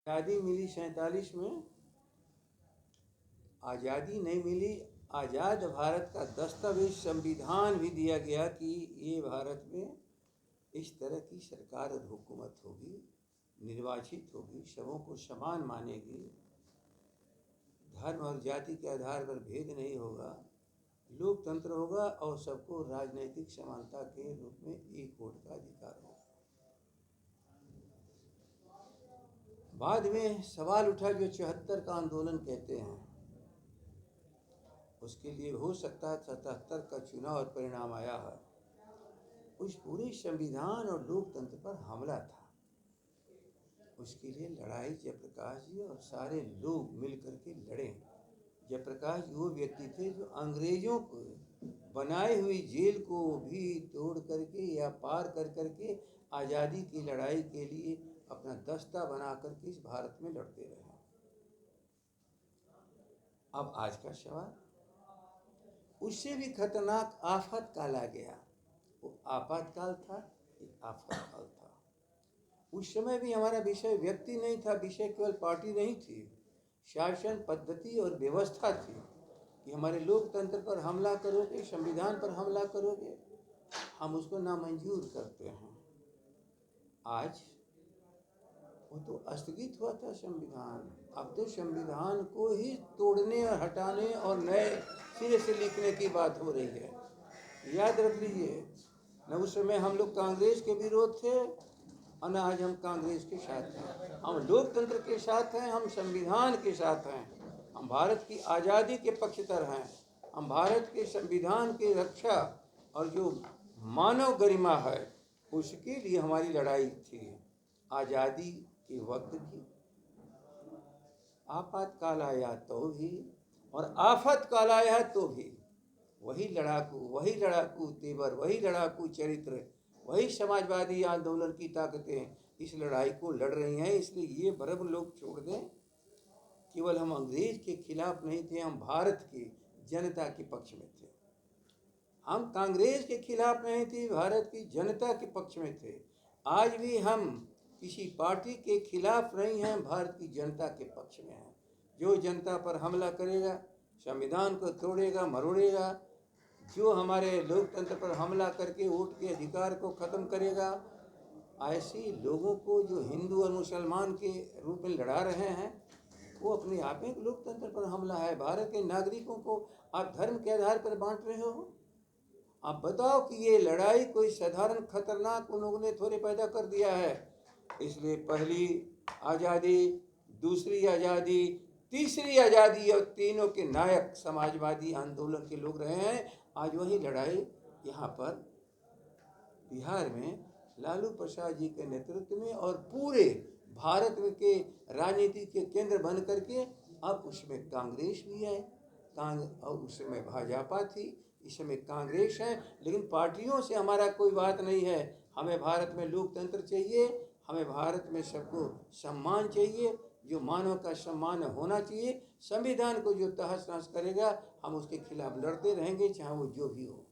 आज़ादी मिली 47 में, आज़ादी नहीं मिली। आज़ाद भारत का दस्तावेज संविधान भी दिया गया कि ये भारत में इस तरह की सरकार और हुकूमत होगी, निर्वाचित होगी, सबों को समान मानेगी, धर्म और जाति के आधार पर भेद नहीं होगा, लोकतंत्र होगा और सबको राजनीतिक समानता के रूप में एक वोट का अधिकार होगा। बाद में सवाल उठा जो 74 का आंदोलन कहते हैं, उसके लिए हो सकता है 77 का चुनाव और परिणाम आया है। उस पूरे संविधान और लोकतंत्र पर हमला था। उसके लिए लड़ाई जयप्रकाश जी और सारे लोग मिलकर के लड़े। जयप्रकाश जी वो व्यक्ति थे जो अंग्रेजों को बनाई हुई जेल को भी तोड़ करके या पार कर करके आज़ादी की लड़ाई के लिए अपना दस्ता बना करके इस भारत में लड़ते रहे। अब आज का सवाल, उससे भी खतरनाक आफत काल आ गया। वो आपातकाल था, एक आफतकाल था। उस समय भी हमारा विषय व्यक्ति नहीं था, विषय केवल पार्टी नहीं थी, शासन पद्धति और व्यवस्था थी कि हमारे लोकतंत्र पर हमला करोगे, संविधान पर हमला करोगे, हम उसको नामंजूर करते हैं। आज वो तो स्थगित हुआ था संविधान, अब तो संविधान को ही तोड़ने और हटाने और नए सिरे से लिखने की बात हो रही है। याद रख लीजिए, न उस समय हम लोग कांग्रेस के विरोध थे और न आज हम कांग्रेस के साथ हैं। हम लोकतंत्र के साथ हैं, हम संविधान के साथ हैं, हम भारत की आज़ादी के पक्षधर हैं, हम भारत के संविधान की रक्षा और जो मानव गरिमा है उसके लिए हमारी लड़ाई थी। आज़ादी के वक्त भी आपातकाल आया तो भी और आफत काल आया तो भी वही लड़ाकू तेवर, वही लड़ाकू चरित्र, वही समाजवादी आंदोलन की ताकतें इस लड़ाई को लड़ रही हैं। इसलिए ये भ्रम लोग छोड़ दें, केवल हम अंग्रेज के खिलाफ नहीं थे, हम भारत की जनता के पक्ष में थे। हम कांग्रेस के खिलाफ नहीं थे, भारत की जनता के पक्ष में थे। आज भी हम किसी पार्टी के खिलाफ नहीं हैं, भारत की जनता के पक्ष में हैं। जो जनता पर हमला करेगा, संविधान को तोड़ेगा, मरोड़ेगा, जो हमारे लोकतंत्र पर हमला करके वोट के अधिकार को ख़त्म करेगा, ऐसे लोगों को जो हिंदू और मुसलमान के रूप में लड़ा रहे हैं, वो अपने आप में लोकतंत्र पर हमला है। भारत के नागरिकों को आप धर्म के आधार पर बांट रहे हो। आप बताओ कि ये लड़ाई कोई साधारण खतरनाक उन लोगों ने थोड़े पैदा कर दिया है। इसलिए पहली आज़ादी, दूसरी आज़ादी, तीसरी आज़ादी और तीनों के नायक समाजवादी आंदोलन के लोग रहे हैं। आज वही लड़ाई यहाँ पर बिहार में लालू प्रसाद जी के नेतृत्व में और पूरे भारत के राजनीति के केंद्र बन करके अब उसमें कांग्रेस भी है, और उस समय भाजपा थी, इस समय कांग्रेस है। लेकिन पार्टियों से हमारा कोई बात नहीं है। हमें भारत में लोकतंत्र चाहिए, हमें भारत में सबको सम्मान चाहिए, जो मानव का सम्मान होना चाहिए। संविधान को जो तहस नहस करेगा हम उसके खिलाफ लड़ते रहेंगे, चाहे वो जो भी हो।